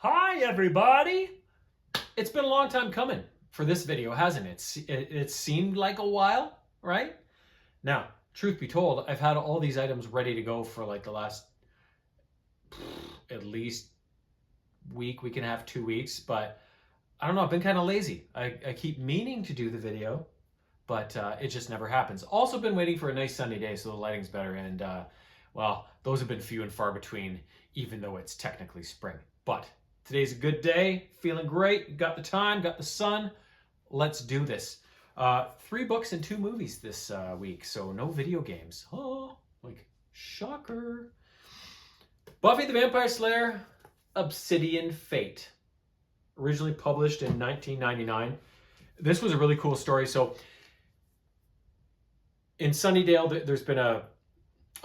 Hi, everybody! It's been a long time coming for this video, hasn't it? It seemed like a while, right? Now, truth be told, I've had all these items ready to go for like the last at least week and a half, 2 weeks, but I don't know, I've been kind of lazy. I keep meaning to do the video, but it just never happens. Also been waiting for a nice sunny day so the lighting's better, and well, those have been few and far between, even though it's technically spring. But today's a good day, feeling great, got the time, got the sun. Let's do this. 3 books and 2 movies this week, so no video games. Oh, like, shocker. Buffy the Vampire Slayer, Obsidian Fate. Originally published in 1999. This was a really cool story. So in Sunnydale, there's been a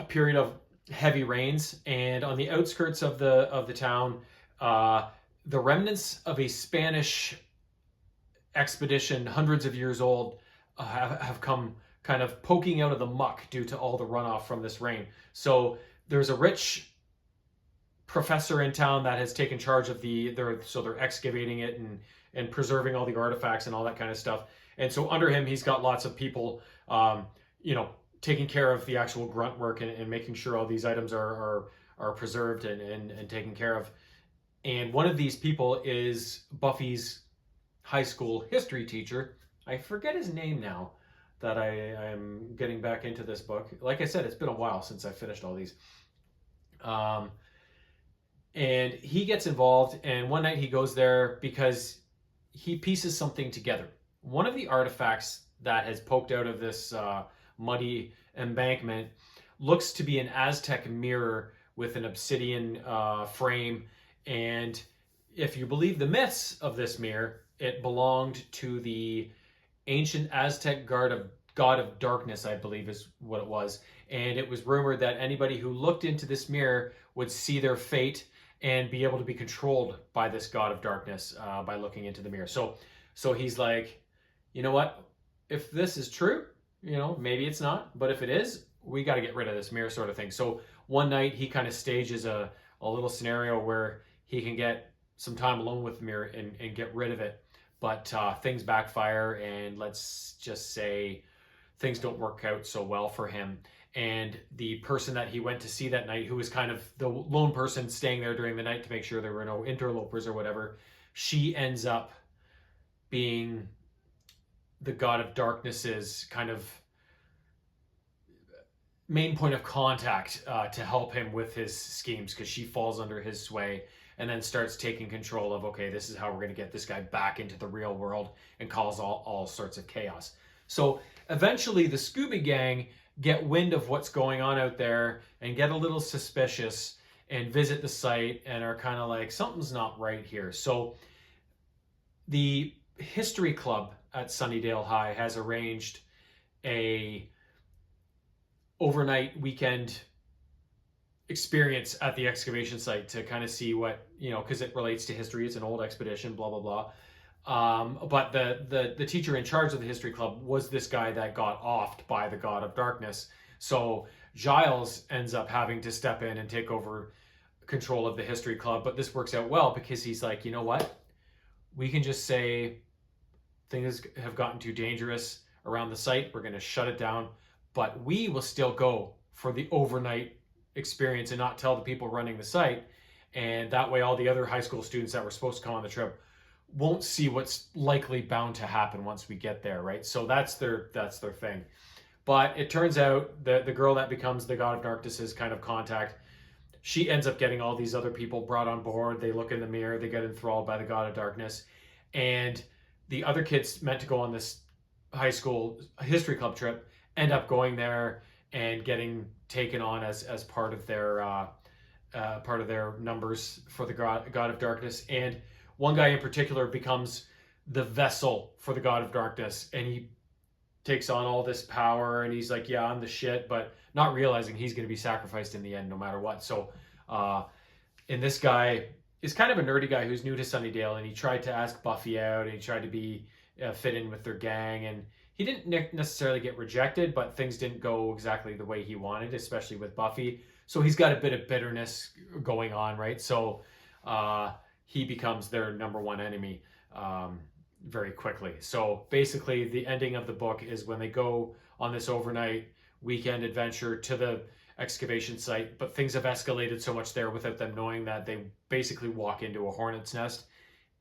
period of heavy rains, and on the outskirts of the town, the remnants of a Spanish expedition, hundreds of years old, have come kind of poking out of the muck due to all the runoff from this rain. So there's a rich professor in town that has taken charge of they're excavating it and preserving all the artifacts and all that kind of stuff. And so under him, he's got lots of people, taking care of the actual grunt work and making sure all these items are preserved and taken care of. And one of these people is Buffy's high school history teacher. I forget his name now that I'm getting back into this book. Like I said, it's been a while since I finished all these. And he gets involved, and one night he goes there because he pieces something together. One of the artifacts that has poked out of this muddy embankment looks to be an Aztec mirror with an obsidian frame. And if you believe the myths of this mirror, it belonged to the ancient Aztec god of darkness, I believe is what it was. And it was rumored that anybody who looked into this mirror would see their fate and be able to be controlled by this god of darkness by looking into the mirror. So he's like, you know what? If this is true, maybe it's not, but if it is, we got to get rid of this mirror, sort of thing. So one night he kind of stages a little scenario where he can get some time alone with the mirror and get rid of it. But things backfire, and let's just say things don't work out so well for him. And the person that he went to see that night, who was kind of the lone person staying there during the night to make sure there were no interlopers or whatever, she ends up being the god of darkness's kind of main point of contact to help him with his schemes, because she falls under his sway and then starts taking control of, okay, this is how we're going to get this guy back into the real world and cause all sorts of chaos. So eventually the Scooby Gang get wind of what's going on out there and get a little suspicious and visit the site and are kind of like, something's not right here. So the history club at Sunnydale High has arranged a overnight weekend experience at the excavation site to kind of see what, because it relates to history. It's an old expedition, blah, blah, blah. But the teacher in charge of the history club was this guy that got offed by the god of darkness. So Giles ends up having to step in and take over control of the history club. But this works out well because he's like, you know what? We can just say things have gotten too dangerous around the site. We're going to shut it down. But we will still go for the overnight experience and not tell the people running the site. And that way all the other high school students that were supposed to come on the trip won't see what's likely bound to happen once we get there, right? So that's their thing. But it turns out that the girl that becomes the god of darkness's kind of contact, she ends up getting all these other people brought on board. They look in the mirror, they get enthralled by the god of darkness. And the other kids meant to go on this high school history club trip end up going there and getting taken on as part of their numbers for the god of darkness. And one guy in particular becomes the vessel for the god of darkness, and he takes on all this power, and he's like, yeah, I'm the shit, but not realizing he's going to be sacrificed in the end no matter what. So and this guy is kind of a nerdy guy who's new to Sunnydale, and he tried to ask Buffy out, and he tried to be fit in with their gang, and he didn't necessarily get rejected, but things didn't go exactly the way he wanted, especially with Buffy. So he's got a bit of bitterness going on, right? So he becomes their number one enemy very quickly. So basically, the ending of the book is when they go on this overnight weekend adventure to the excavation site, but things have escalated so much there without them knowing that they basically walk into a hornet's nest.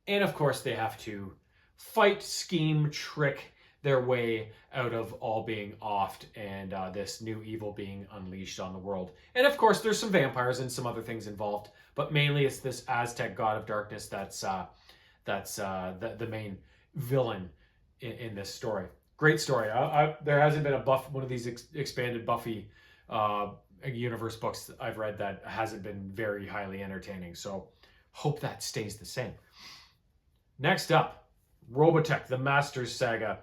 And of course, they have to fight, scheme, trick their way out of all being offed and this new evil being unleashed on the world. And of course, there's some vampires and some other things involved, but mainly it's this Aztec god of darkness that's the main villain in this story. Great story. There hasn't been one of these expanded Buffy universe books that I've read that hasn't been very highly entertaining. So hope that stays the same. Next up, Robotech, the Masters Saga.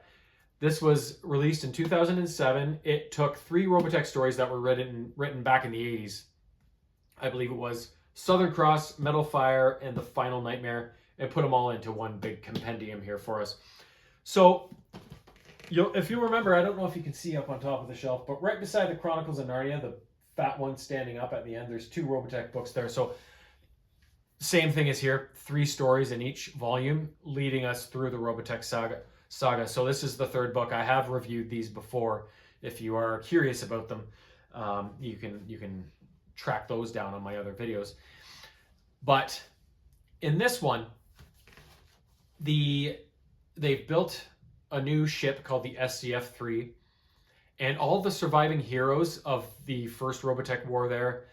This was released in 2007. It took 3 Robotech stories that were written back in the 80s. I believe it was Southern Cross, Metal Fire, and The Final Nightmare, and put them all into one big compendium here for us. So, if you remember, I don't know if you can see up on top of the shelf, but right beside the Chronicles of Narnia, the fat one standing up at the end, there's 2 Robotech books there. So, same thing as here, 3 stories in each volume, leading us through the Robotech saga. So this is the 3rd book. I have reviewed these before. If you are curious about them, you can track those down on my other videos. But in this one, they've built a new ship called the SCF-3, and all the surviving heroes of the first Robotech war there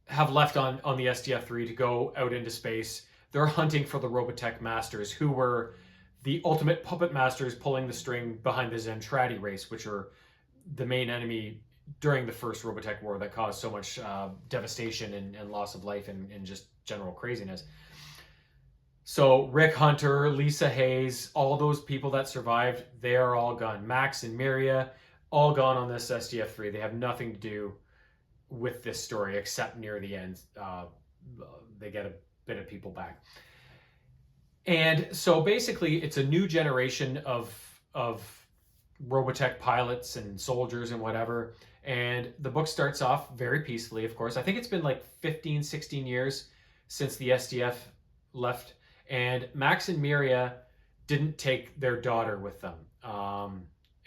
have left on the SDF-3 to go out into space. They're hunting for the Robotech Masters, who were the ultimate puppet masters pulling the string behind the Zentradi race, which are the main enemy during the first Robotech war that caused so much devastation and loss of life and just general craziness. So Rick Hunter, Lisa Hayes, all those people that survived, they are all gone. Max and Miria, all gone on this SDF-3. They have nothing to do with this story except near the end. They get a bit of people back. And so basically it's a new generation of Robotech pilots and soldiers and whatever. And the book starts off very peacefully, of course. I think it's been like 15, 16 years since the SDF left. And Max and Miria didn't take their daughter with them.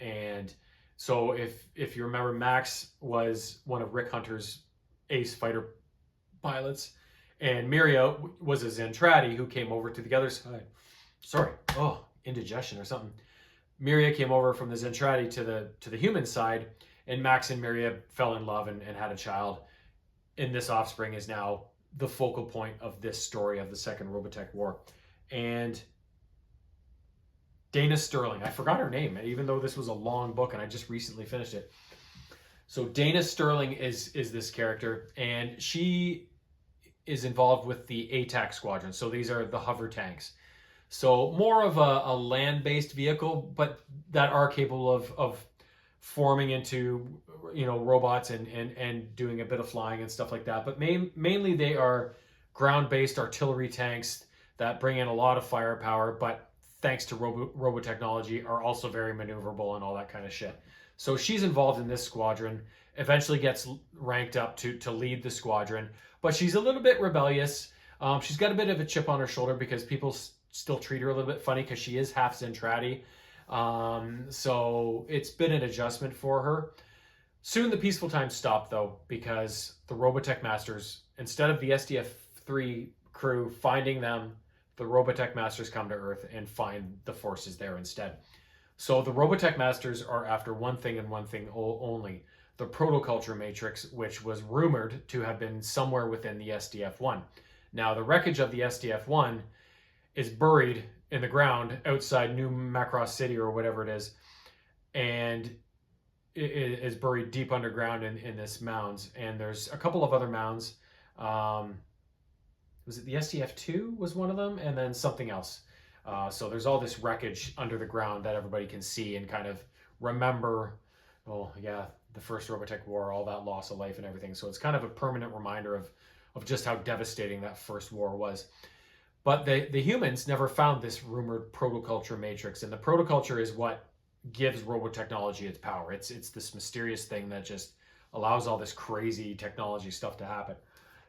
And so if you remember, Max was one of Rick Hunter's ace fighter pilots, and Miria was a Zentradi who came over to the other side. Sorry, indigestion or something. Miria came over from the Zentradi to the human side, and Max and Miria fell in love and had a child. And this offspring is now the focal point of this story of the Second Robotech War. And Dana Sterling, I forgot her name, even though this was a long book and I just recently finished it. So Dana Sterling is this character, and she is involved with the ATAC squadron. So these are the hover tanks. So more of a land-based vehicle, but that are capable of forming into, robots and doing a bit of flying and stuff like that. But mainly they are ground-based artillery tanks that bring in a lot of firepower, but thanks to robotechnology are also very maneuverable and all that kind of shit. So she's involved in this squadron, eventually gets ranked up to lead the squadron, but she's a little bit rebellious. She's got a bit of a chip on her shoulder because people still treat her a little bit funny because she is half Zentradi. So it's been an adjustment for her. Soon the peaceful times stop though, because the Robotech Masters, instead of the SDF-3 crew finding them, the Robotech Masters come to Earth and find the forces there instead. So the Robotech Masters are after one thing and one thing only, the protoculture matrix, which was rumored to have been somewhere within the SDF-1. Now the wreckage of the SDF-1 is buried in the ground outside New Macross City or whatever it is, and it is buried deep underground in this mounds. And there's a couple of other mounds. Was it the SDF-2 was one of them, and then something else. So there's all this wreckage under the ground that everybody can see and kind of remember, the first Robotech War, all that loss of life and everything. So it's kind of a permanent reminder of just how devastating that first war was. But the humans never found this rumored protoculture matrix, and the protoculture is what gives robotechnology its power. It's this mysterious thing that just allows all this crazy technology stuff to happen.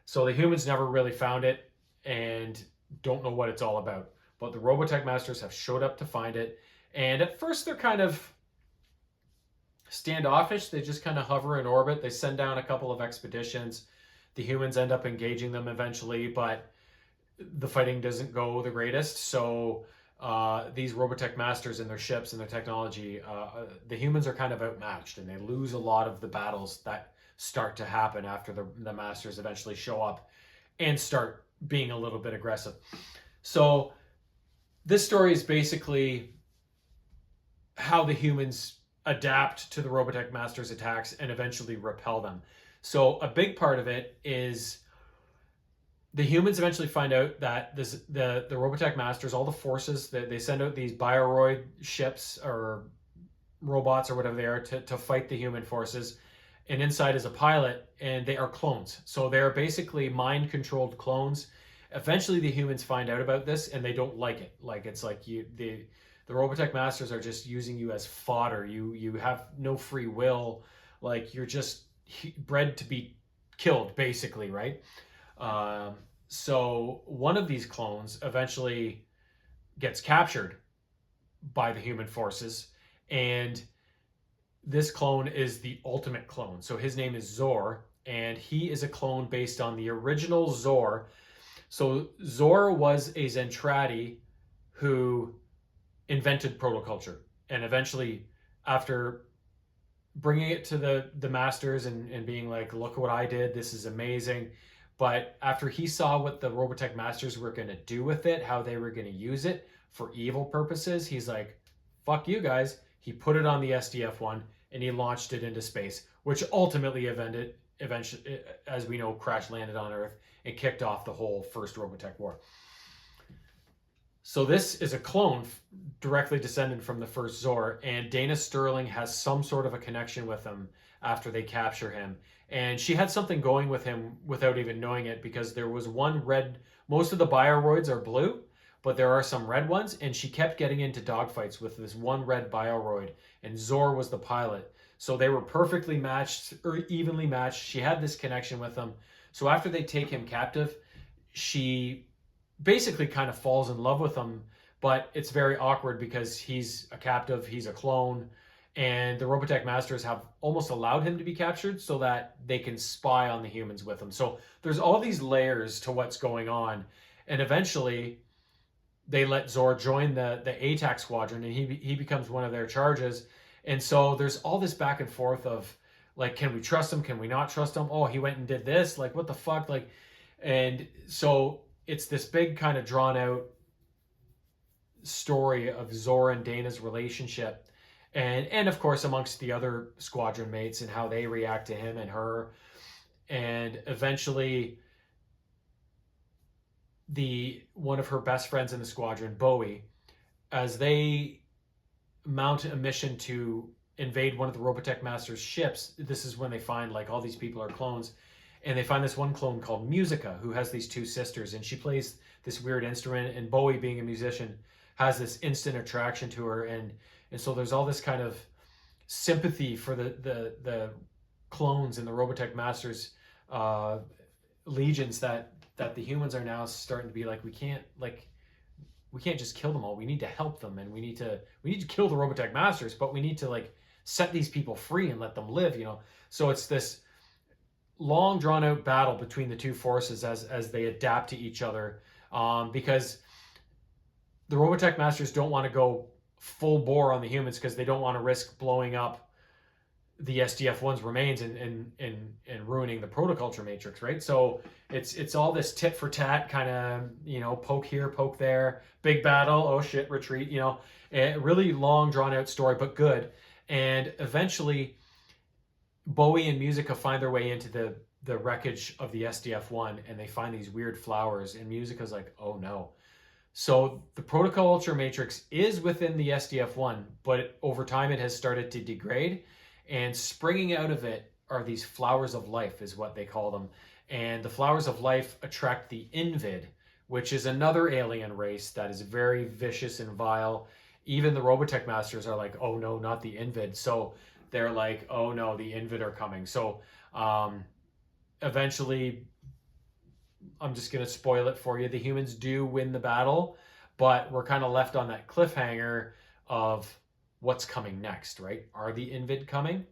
So the humans never really found it, and don't know what it's all about. But the Robotech Masters have showed up to find it. And at first, they're kind of standoffish. They just kind of hover in orbit. They send down a couple of expeditions. The humans end up engaging them eventually, but the fighting doesn't go the greatest. So these Robotech Masters and their ships and their technology, the humans are kind of outmatched, and they lose a lot of the battles that start to happen after the Masters eventually show up and start being a little bit aggressive. So this story is basically how the humans adapt to the Robotech Masters' attacks and eventually repel them. So a big part of it is the humans eventually find out that the Robotech Masters, all the forces, that they send out these bioroid ships or robots or whatever they are to fight the human forces. And inside is a pilot, and they are clones. So they're basically mind-controlled clones. Eventually, the humans find out about this, and they don't like it. Like, it's like the Robotech Masters are just using you as fodder. You have no free will. Like, you're just bred to be killed, basically, right? So one of these clones eventually gets captured by the human forces, and this clone is the ultimate clone. So his name is Zor, and he is a clone based on the original Zor. So Zor was a Zentradi who invented protoculture, and eventually, after bringing it to the masters and being like, look what I did, this is amazing. But after he saw what the Robotech Masters were going to do with it, how they were going to use it for evil purposes, he's like, fuck you guys. He put it on the SDF-1 and he launched it into space, which ultimately eventually, as we know, crash landed on Earth and kicked off the whole first Robotech war. So this is a clone directly descended from the first Zor, and Dana Sterling has some sort of a connection with him after they capture him. And she had something going with him without even knowing it, because there was one red, most of the bioroids are blue, but there are some red ones, and she kept getting into dogfights with this one red bioroid, and Zor was the pilot. So they were perfectly matched, or evenly matched. She had this connection with him. So after they take him captive, she basically kind of falls in love with him, but it's very awkward because he's a captive, he's a clone, and the Robotech Masters have almost allowed him to be captured so that they can spy on the humans with him. So there's all these layers to what's going on, and eventually they let Zor join the ATAC squadron, and he becomes one of their charges. And so there's all this back and forth of, like, can we trust him? Can we not trust him? Oh, he went and did this. Like, what the fuck? Like, and so it's this big kind of drawn out story of Zor and Dana's relationship. And of course, amongst the other squadron mates and how they react to him and her. And eventually, one of her best friends in the squadron, Bowie, as they mount a mission to invade one of the Robotech Masters' ships, this is when they find, like, all these people are clones, and they find this one clone called Musica, who has these two sisters, and she plays this weird instrument, and Bowie, being a musician, has this instant attraction to her, and so there's all this kind of sympathy for the clones and the Robotech Masters legions that the humans are now starting to be like, we can't just kill them all. We need to help them, and we need to kill the Robotech Masters, but we need to, like, set these people free and let them live, you know. So it's this long drawn out battle between the two forces as they adapt to each other, because the Robotech Masters don't want to go full bore on the humans because they don't want to risk blowing up the SDF-1's remains and ruining the protoculture matrix, right? So it's all this tit for tat kind of, you know, poke here, poke there, big battle, oh shit, retreat, you know, a really long drawn out story, but good. And eventually Bowie and Musica find their way into the wreckage of the SDF-1, and they find these weird flowers, and Musica's like, oh no. So the protoculture matrix is within the SDF-1, but over time it has started to degrade, and springing out of it are these flowers of life, is what they call them. And the flowers of life attract the Invid, which is another alien race that is very vicious and vile. Even the Robotech Masters are like, oh no, not the Invid. So they're like, oh no, the Invid are coming. So eventually I'm just going to spoil it for you. The humans do win the battle, but we're kind of left on that cliffhanger of what's coming next, right? Are the Invid coming?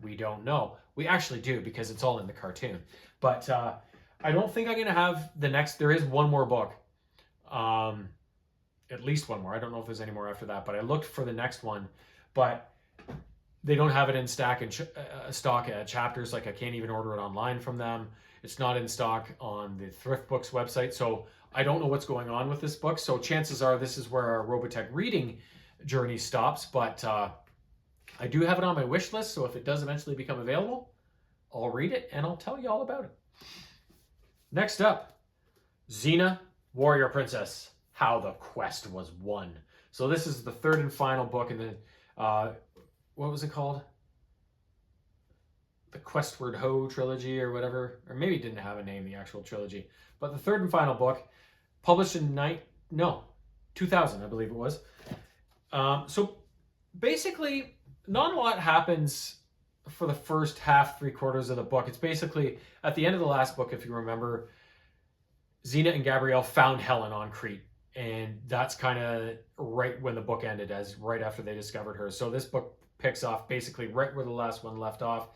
We don't know. We actually do because it's all in the cartoon. But I don't think I'm going to have the next. There is one more book. At least one more. I don't know if there's any more after that, but I looked for the next one. But they don't have it in stock chapters. Like I can't even order it online from them. It's not in stock on the Thrift Books website. So I don't know what's going on with this book. So chances are this is where our Robotech reading journey stops. But I do have it on my wish list. So if it does eventually become available, I'll read it and I'll tell you all about it. Next up, Xena, Warrior Princess, How the Quest Was Won. So this is the third and final book in the, what was it called? The Questward Ho trilogy or whatever. Or maybe it didn't have a name, the actual trilogy. But the third and final book, published in 2000, I believe it was. So basically, not a lot happens for the first half, 3/4 of the book. It's basically, at the end of the last book, if you remember, Xena and Gabrielle found Helen on Crete. And that's kind of right when the book ended, as right after they discovered her. So this book picks off basically right where the last one left off.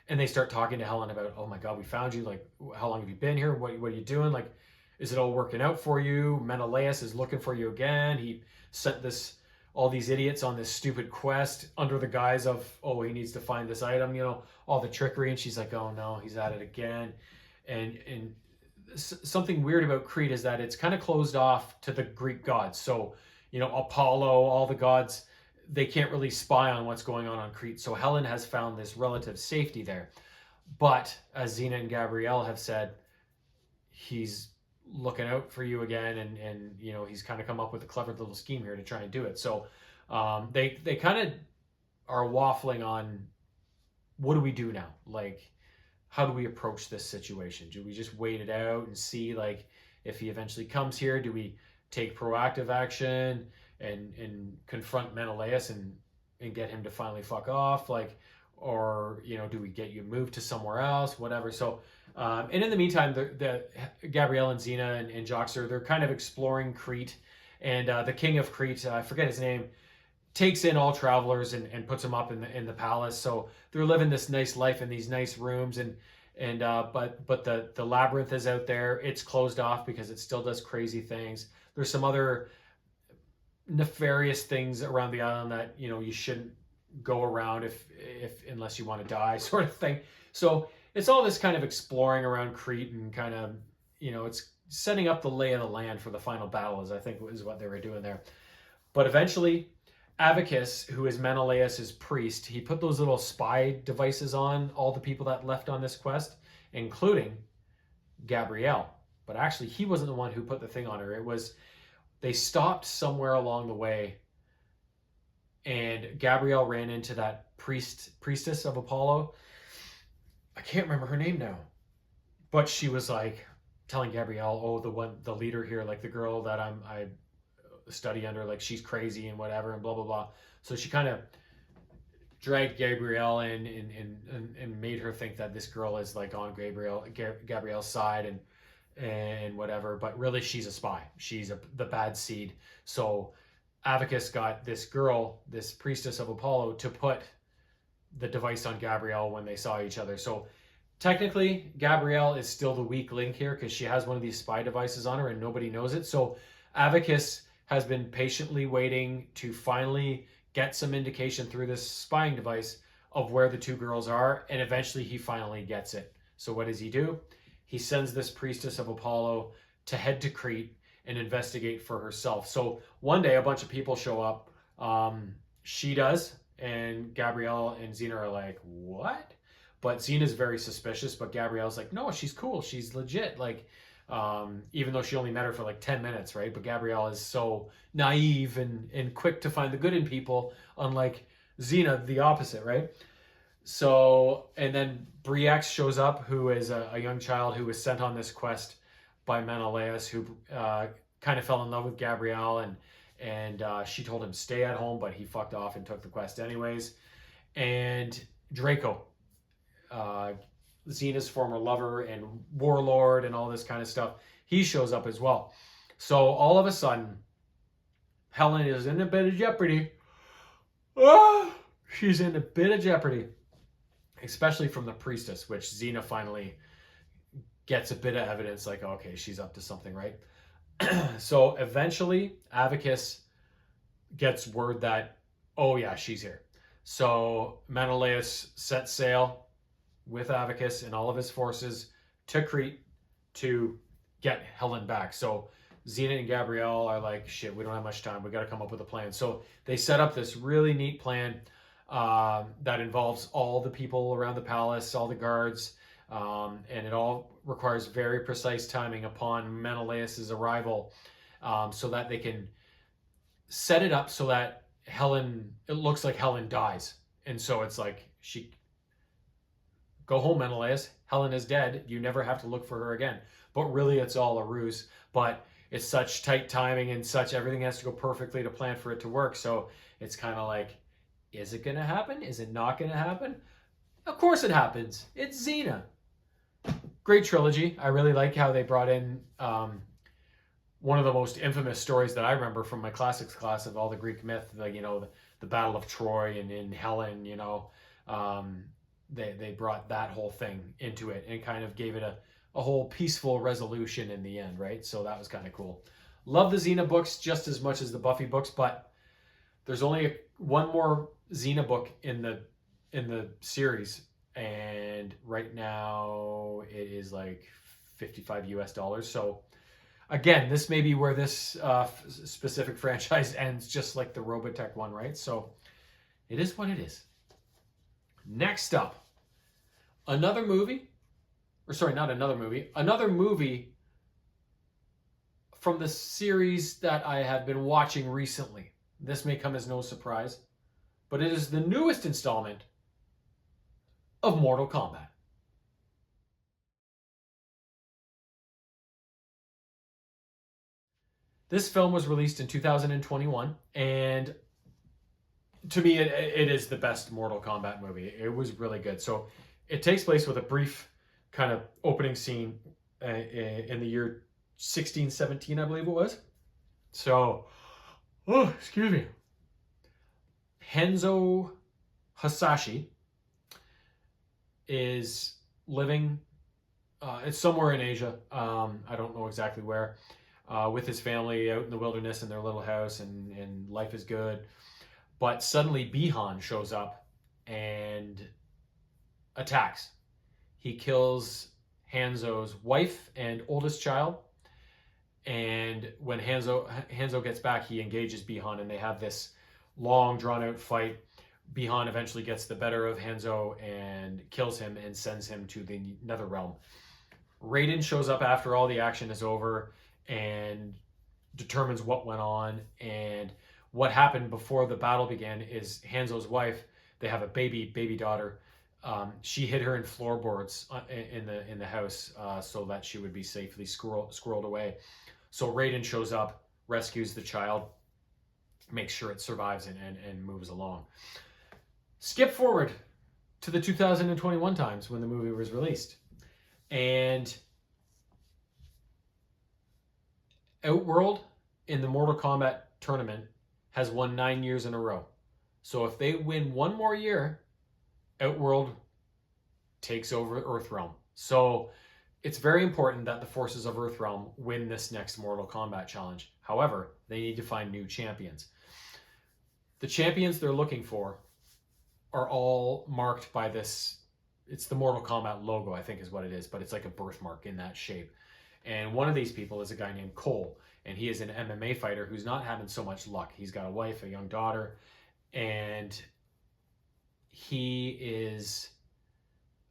And they start talking to Helen about, oh my God, we found you. Like, how long have you been here? What are you doing? Like, is it all working out for you? Menelaus is looking for you again. He sent all these idiots on this stupid quest under the guise of, oh, he needs to find this item, all the trickery. And she's like, oh no, he's at it again. And something weird about Crete is that it's kind of closed off to the Greek gods. So, Apollo, all the gods, they can't really spy on what's going on Crete. So Helen has found this relative safety there. But as Xena and Gabrielle have said, he's looking out for you again. And he's kind of come up with a clever little scheme here to try and do it. So they kind of are waffling on, what do we do now? Like, how do we approach this situation? Do we just wait it out and see, like, if he eventually comes here? Do we take proactive action and confront Menelaus and get him to finally fuck off? Like, or, do we get you moved to somewhere else? Whatever. So, and in the meantime, the Gabrielle and Xena and Joxer, they're kind of exploring Crete. And the king of Crete, I forget his name, takes in all travelers and puts them up in the palace. So they're living this nice life in these nice rooms, but the labyrinth is out there. It's closed off because it still does crazy things. There's some other nefarious things around the island that you shouldn't go around if unless you want to die, sort of thing. So it's all this kind of exploring around Crete and kind of it's setting up the lay of the land for the final battles, I think, is what they were doing there. But eventually, Avicus, who is Menelaus's priest, he put those little spy devices on all the people that left on this quest, including Gabrielle. But actually, he wasn't the one who put the thing on her. It was, they stopped somewhere along the way, and Gabrielle ran into that priestess of Apollo. I can't remember her name now, but she was like telling Gabrielle, oh, the leader here, like the girl that I study under, like she's crazy and whatever and blah blah blah. So she kind of dragged Gabrielle in and made her think that this girl is like on Gabrielle's side and whatever, but really she's a spy. She's the bad seed. So Avicus got this girl, this priestess of Apollo, to put the device on Gabrielle when they saw each other. So technically Gabrielle is still the weak link here because she has one of these spy devices on her and nobody knows it. So Avicus has been patiently waiting to finally get some indication through this spying device of where the two girls are, and eventually he finally gets it. So what does he do? He sends this priestess of Apollo to head to Crete and investigate for herself. So one day a bunch of people show up. She does, and Gabrielle and Xena are like, what? But Xena's very suspicious, but Gabrielle's like, no, she's cool. She's legit. Like, even though she only met her for like 10 minutes, right? But Gabrielle is so naive and quick to find the good in people, unlike Xena, the opposite, right? So, and then Briax shows up, who is a young child who was sent on this quest by Menelaus, who kind of fell in love with Gabrielle, and she told him stay at home, but he fucked off and took the quest anyways. And Draco, Xena's former lover and warlord and all this kind of stuff. He shows up as well. So all of a sudden, Helen is in a bit of jeopardy. She's in a bit of jeopardy, especially from the priestess, which Xena finally gets a bit of evidence like, okay, she's up to something, right? So eventually, Avacus gets word that, oh yeah, she's here. So Menelaus sets sail with Avacus and all of his forces to Crete to get Helen back. So Xena and Gabrielle are like, shit, we don't have much time. We got to come up with a plan. So they set up this really neat plan that involves all the people around the palace, all the guards, and it all requires very precise timing upon Menelaus's arrival, so that they can set it up so that it looks like Helen dies. And so it's like, go home, Menelaus. Helen is dead. You never have to look for her again. But really, it's all a ruse. But it's such tight timing and everything has to go perfectly to plan for it to work. So it's kind of like, is it going to happen? Is it not going to happen? Of course it happens. It's Xena. Great trilogy. I really like how they brought in one of the most infamous stories that I remember from my classics class of all the Greek myth, the Battle of Troy and in Helen, they brought that whole thing into it and kind of gave it a whole peaceful resolution in the end, right? So that was kind of cool. Love the Xena books just as much as the Buffy books, but there's only one more Xena book in the series, and right now it is like $55 US. So again, this may be where this specific franchise ends, just like the Robotech one, right? So it is what it is. Next up, another movie from the series that I have been watching recently. This may come as no surprise, but it is the newest installment of Mortal Kombat. This film was released in 2021, and to me, it is the best Mortal Kombat movie. It was really good. So it takes place with a brief kind of opening scene in the year 1617, I believe it was. So, excuse me. Hanzo Hasashi is living, it's somewhere in Asia. I don't know exactly where. With his family out in the wilderness in their little house, and life is good. But suddenly Bihan shows up and attacks. He kills Hanzo's wife and oldest child. And when Hanzo gets back, he engages Bihan, and they have this long, drawn-out fight. Bihan eventually gets the better of Hanzo and kills him and sends him to the Netherrealm. Raiden shows up after all the action is over and determines what went on. And what happened before the battle began is Hanzo's wife, they have a baby daughter. She hid her in floorboards in the house so that she would be safely squirreled away. So Raiden shows up, rescues the child, makes sure it survives and moves along. Skip forward to the 2021 times when the movie was released. And Outworld in the Mortal Kombat tournament has won 9 years in a row. So if they win one more year, Outworld takes over Earthrealm. So it's very important that the forces of Earthrealm win this next Mortal Kombat challenge. However, they need to find new champions. The champions they're looking for are all marked by this. It's the Mortal Kombat logo, I think is what it is, but it's like a birthmark in that shape. And one of these people is a guy named Cole, and he is an MMA fighter who's not having so much luck. He's got a wife, a young daughter, and he is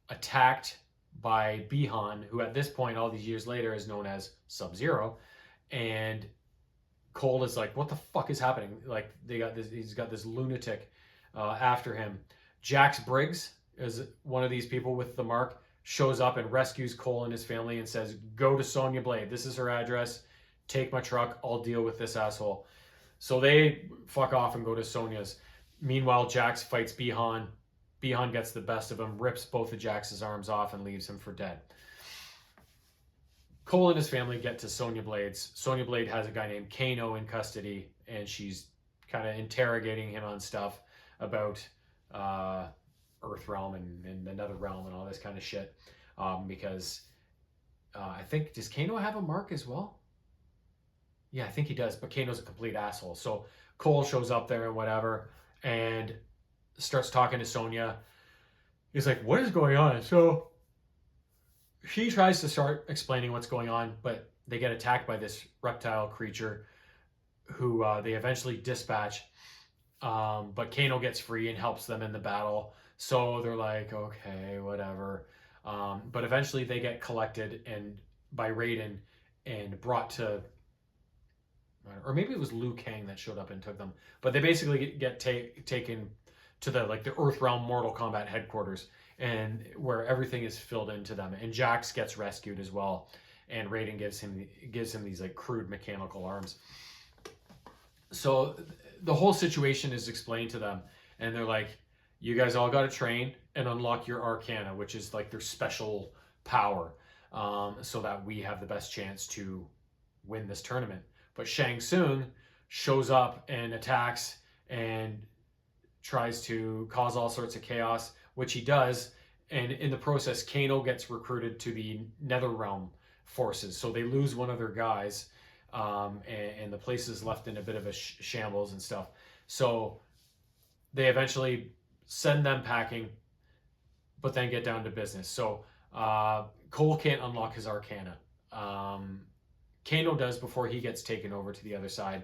attacked by Bihan, who at this point, all these years later, is known as Sub-Zero. And Cole is like, what the fuck is happening? Like, he's got this lunatic after him. Jax Briggs is one of these people with the mark, shows up and rescues Cole and his family and says, go to Sonya Blade. This is her address. Take my truck. I'll deal with this asshole. So they fuck off and go to Sonya's. Meanwhile, Jax fights Bihan Bi-Han gets the best of him, rips both of Jax's arms off, and leaves him for dead. Cole and his family get to Sonya Blade's. Sonya Blade has a guy named Kano in custody, and she's kind of interrogating him on stuff about Earth Realm and another realm and all this kind of shit. Because I think, does Kano have a mark as well? Yeah, I think he does, but Kano's a complete asshole. So Cole shows up there and whatever, and starts talking to Sonya. He's like, what is going on? So she tries to start explaining what's going on, but they get attacked by this reptile creature who they eventually dispatch. But Kano gets free and helps them in the battle. So they're like, okay, whatever. But eventually they get collected and by Raiden and brought to, or maybe it was Liu Kang that showed up and took them. But they basically get taken to the Earth Realm Mortal Kombat headquarters, and where everything is filled into them. And Jax gets rescued as well, and Raiden gives him these like crude mechanical arms. So the whole situation is explained to them, and they're like, you guys all got to train and unlock your Arcana, which is like their special power, so that we have the best chance to win this tournament. But Shang Tsung shows up and attacks and tries to cause all sorts of chaos, which he does. And in the process, Kano gets recruited to the Netherrealm forces. So they lose one of their guys, and the place is left in a bit of a shambles and stuff. So they eventually send them packing, but then get down to business. So Cole can't unlock his Arcana. Kano does before he gets taken over to the other side.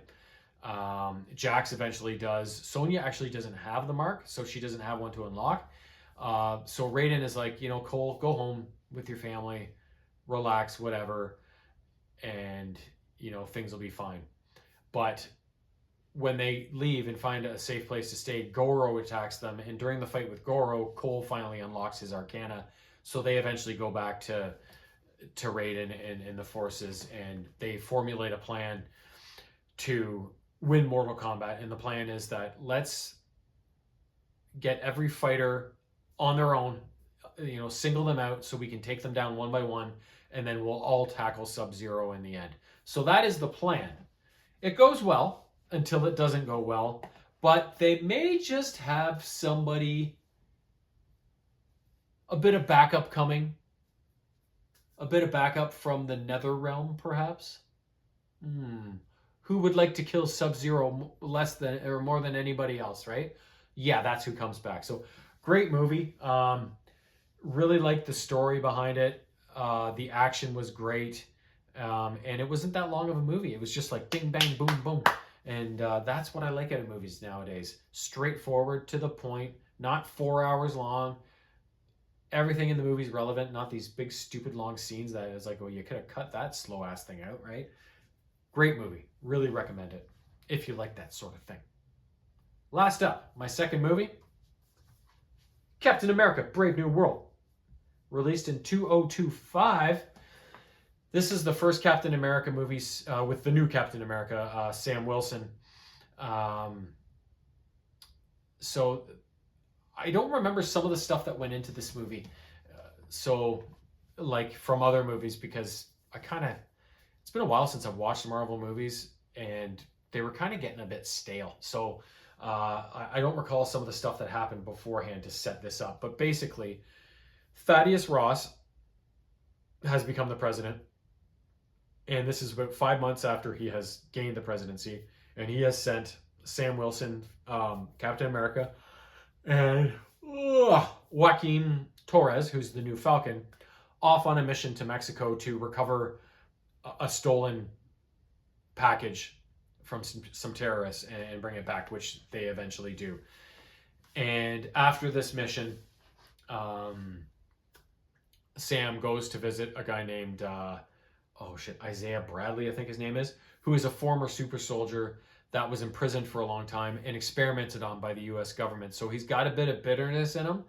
Jax eventually does. Sonya actually doesn't have the mark, so she doesn't have one to unlock. So Raiden is like, Cole, go home with your family, relax, whatever, and, things will be fine. But when they leave and find a safe place to stay, Goro attacks them, and during the fight with Goro, Cole finally unlocks his Arcana. So they eventually go back to Raiden and the forces, and they formulate a plan to win Mortal Kombat. And the plan is that let's get every fighter on their own, single them out so we can take them down one by one, and then we'll all tackle Sub-Zero in the end. So that is the plan. It goes well until it doesn't go well, but they may just have somebody, a bit of backup coming, a bit of backup from the Netherrealm, perhaps. Who would like to kill Sub-Zero less than or more than anybody else, right? Yeah, that's who comes back. So great movie. Really liked the story behind it. The action was great. And it wasn't that long of a movie. It was just like bing, bang, boom, boom. And that's what I like out of movies nowadays. Straightforward, to the point, not 4 hours long. Everything in the movie is relevant, not these big, stupid, long scenes that is like, oh, you could have cut that slow-ass thing out, right? Great movie. Really recommend it if you like that sort of thing. Last up, my second movie, Captain America, Brave New World. Released in 2025. This is the first Captain America movie with the new Captain America, Sam Wilson. So I don't remember some of the stuff that went into this movie. Like from other movies, because it's been a while since I've watched Marvel movies, and they were kind of getting a bit stale. So I don't recall some of the stuff that happened beforehand to set this up. But basically, Thaddeus Ross has become the president. And this is about 5 months after he has gained the presidency. And he has sent Sam Wilson, Captain America, and Joaquin Torres, who's the new Falcon, off on a mission to Mexico to recover a stolen package from some terrorists and bring it back, which they eventually do. And after this mission, Sam goes to visit a guy named Isaiah Bradley, I think his name is, who is a former super soldier that was imprisoned for a long time and experimented on by the U.S. government. So he's got a bit of bitterness in him.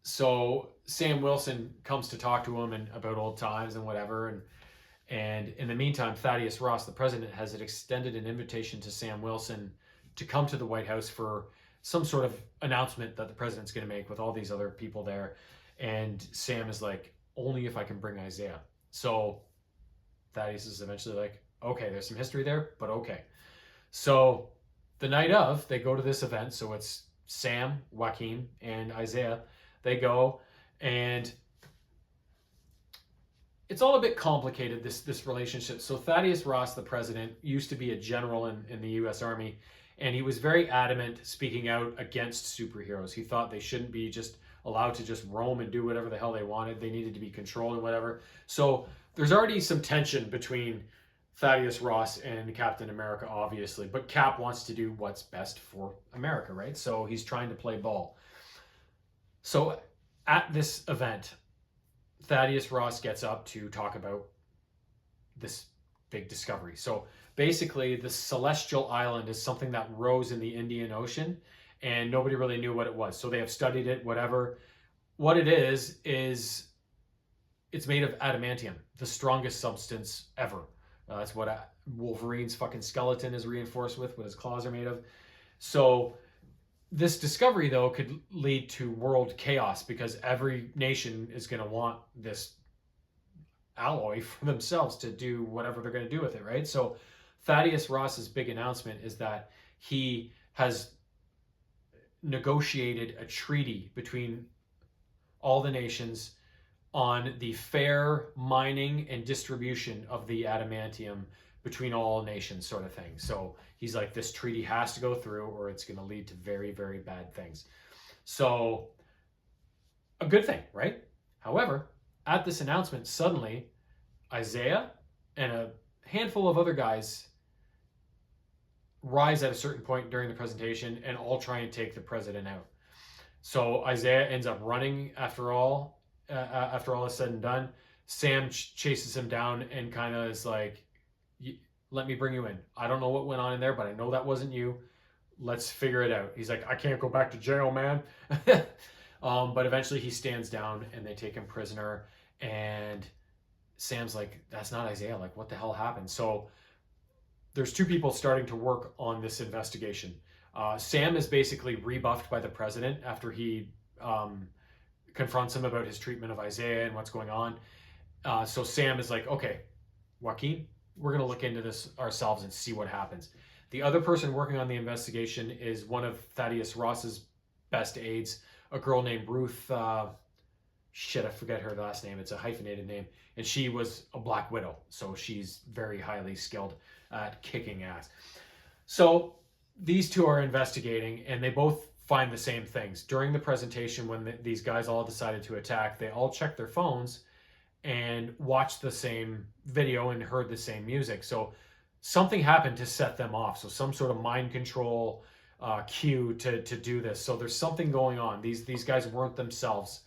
So Sam Wilson comes to talk to him about old times and whatever. And in the meantime, Thaddeus Ross, the president, has extended an invitation to Sam Wilson to come to the White House for some sort of announcement that the president's going to make with all these other people there. And Sam is like, only if I can bring Isaiah. So Thaddeus is eventually like, okay, there's some history there, but okay. So the night of, they go to this event. So it's Sam, Joaquin, and Isaiah. They go, and it's all a bit complicated, this relationship. So Thaddeus Ross, the president, used to be a general in the U.S. Army, and he was very adamant speaking out against superheroes. He thought they shouldn't be just allowed to just roam and do whatever the hell they wanted. They needed to be controlled and whatever. So there's already some tension between Thaddeus Ross and Captain America, obviously, but Cap wants to do what's best for America, right? So he's trying to play ball. So at this event, Thaddeus Ross gets up to talk about this big discovery. So basically, the Celestial Island is something that rose in the Indian Ocean, and nobody really knew what it was. So they have studied it, whatever. What it is it's made of adamantium, the strongest substance ever. That's what Wolverine's fucking skeleton is reinforced with, what his claws are made of. So this discovery, though, could lead to world chaos because every nation is going to want this alloy for themselves to do whatever they're going to do with it, right? So Thaddeus Ross's big announcement is that he has negotiated a treaty between all the nations on the fair mining and distribution of the adamantium between all nations, sort of thing. So he's like, this treaty has to go through or it's going to lead to very, very bad things. So a good thing, right? However, at this announcement, suddenly Isaiah and a handful of other guys rise at a certain point during the presentation and all try and take the president out. So Isaiah ends up running after all is said and done. Sam chases him down and kind of is like, let me bring you in. I don't know what went on in there, but I know that wasn't you. Let's figure it out. He's like, I can't go back to jail, man. But eventually he stands down and they take him prisoner. And Sam's like, that's not Isaiah. Like, what the hell happened? So there's two people starting to work on this investigation. Sam is basically rebuffed by the president after he confronts him about his treatment of Isaiah and what's going on. So Sam is like, okay, Joaquin, we're going to look into this ourselves and see what happens. The other person working on the investigation is one of Thaddeus Ross's best aides, a girl named Ruth. I forget her last name. It's a hyphenated name. And she was a Black Widow. So she's very highly skilled at kicking ass. So these two are investigating and they both find the same things. During the presentation, when these guys all decided to attack, they all checked their phones and watched the same video and heard the same music. So something happened to set them off. So some sort of mind control cue to do this. So there's something going on. These guys weren't themselves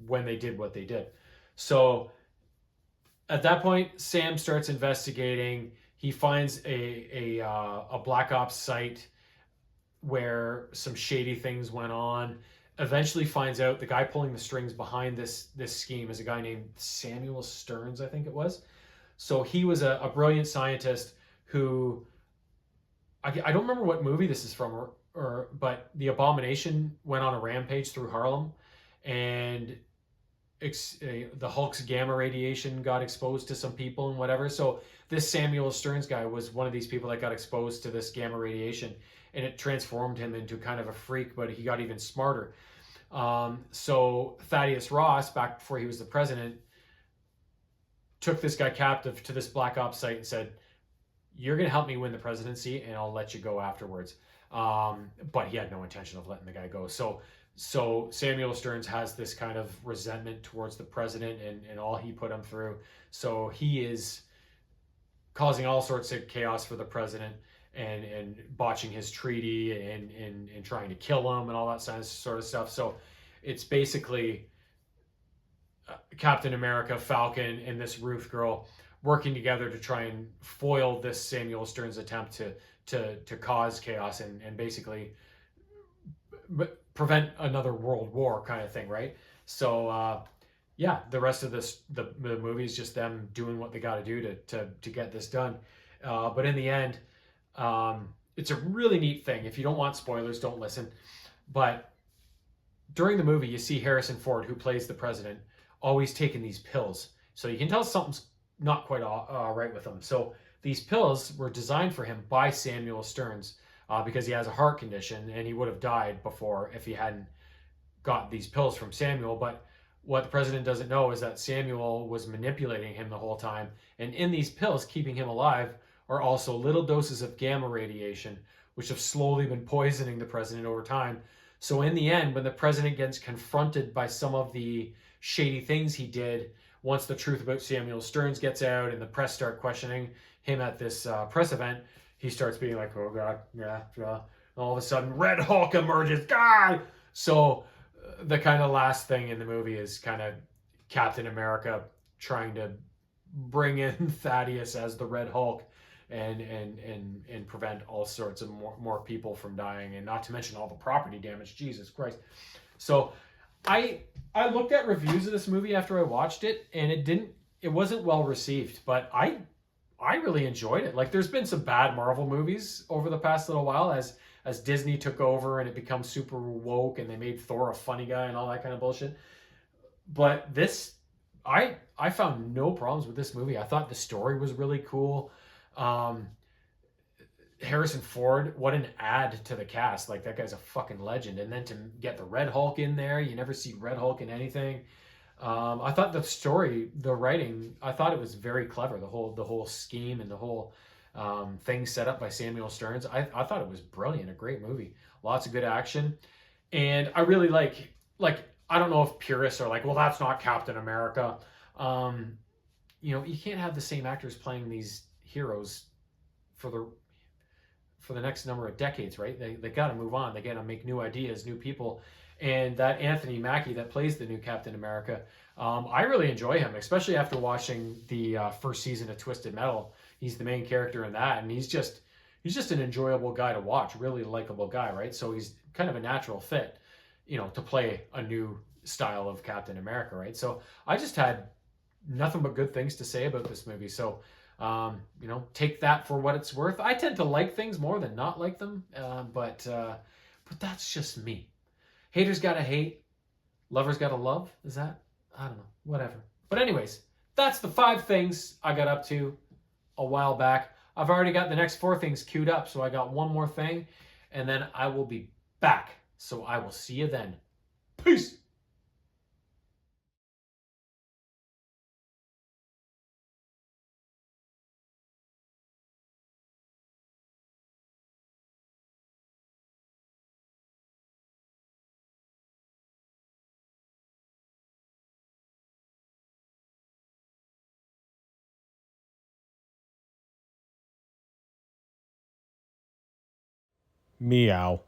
when they did what they did. So at that point, Sam starts investigating. He finds a Black Ops site where some shady things went on. Eventually finds out the guy pulling the strings behind this scheme is a guy named Samuel Stearns, I think it was. So he was a brilliant scientist who, I don't remember what movie this is from, but the Abomination went on a rampage through Harlem, and the Hulk's gamma radiation got exposed to some people and whatever. So this Samuel Stearns guy was one of these people that got exposed to this gamma radiation, and it transformed him into kind of a freak, but he got even smarter. So Thaddeus Ross, back before he was the president, took this guy captive to this Black Ops site and said, you're going to help me win the presidency and I'll let you go afterwards. But he had no intention of letting the guy go. So Samuel Stearns has this kind of resentment towards the president and all he put him through. So he is causing all sorts of chaos for the president and botching his treaty and trying to kill him and all that sort of stuff. So it's basically Captain America, Falcon, and this Ruth girl working together to try and foil this Samuel Stearns attempt to cause chaos and basically prevent another world war kind of thing, right? So yeah, the rest of the movie is just them doing what they got to do to get this done. But in the end, it's a really neat thing. If you don't want spoilers, don't listen. But during the movie, you see Harrison Ford, who plays the president, always taking these pills. So you can tell something's not quite right with him. So these pills were designed for him by Samuel Stearns because he has a heart condition and he would have died before if he hadn't got these pills from Samuel. But what the president doesn't know is that Samuel was manipulating him the whole time. And in these pills, keeping him alive, are also little doses of gamma radiation, which have slowly been poisoning the president over time. So in the end, when the president gets confronted by some of the shady things he did, once the truth about Samuel Stearns gets out and the press start questioning him at this press event, he starts being like, "Oh God, yeah, yeah." All of a sudden, Red Hulk emerges. God. So the kind of last thing in the movie is kind of Captain America trying to bring in Thaddeus as the Red Hulk and prevent all sorts of more people from dying, and not to mention all the property damage. Jesus Christ. So I I looked at reviews of this movie after I watched it, and it wasn't well received, but I really enjoyed it. Like, there's been some bad Marvel movies over the past little while as Disney took over and it becomes super woke and they made Thor a funny guy and all that kind of bullshit. But this, I found no problems with this movie. I thought the story was really cool. Um, Harrison Ford, what an add to the cast. Like, that guy's a fucking legend. And then to get the Red Hulk in there, you never see Red Hulk in anything. I thought the story, the writing, I thought it was very clever. The whole scheme and the whole thing set up by Samuel Stearns. I thought it was brilliant. A great movie. Lots of good action, and I really like. I don't know if purists are like, well, that's not Captain America. Um, you can't have the same actors playing these heroes for the next number of decades, right? They got to move on. They got to make new ideas, new people. And that Anthony Mackie that plays the new Captain America, I really enjoy him, especially after watching the first season of Twisted Metal. He's the main character in that, and he's just an enjoyable guy to watch, really likable guy, right? So he's kind of a natural fit, to play a new style of Captain America, right? So I just had nothing but good things to say about this movie. So take that for what it's worth. I tend to like things more than not like them, but that's just me. Haters gotta hate, lovers gotta love. Is that? I don't know. Whatever. But anyways, that's the 5 things I got up to a while back. I've already got the next 4 things queued up, so I got one more thing, and then I will be back. So I will see you then. Peace. Meow.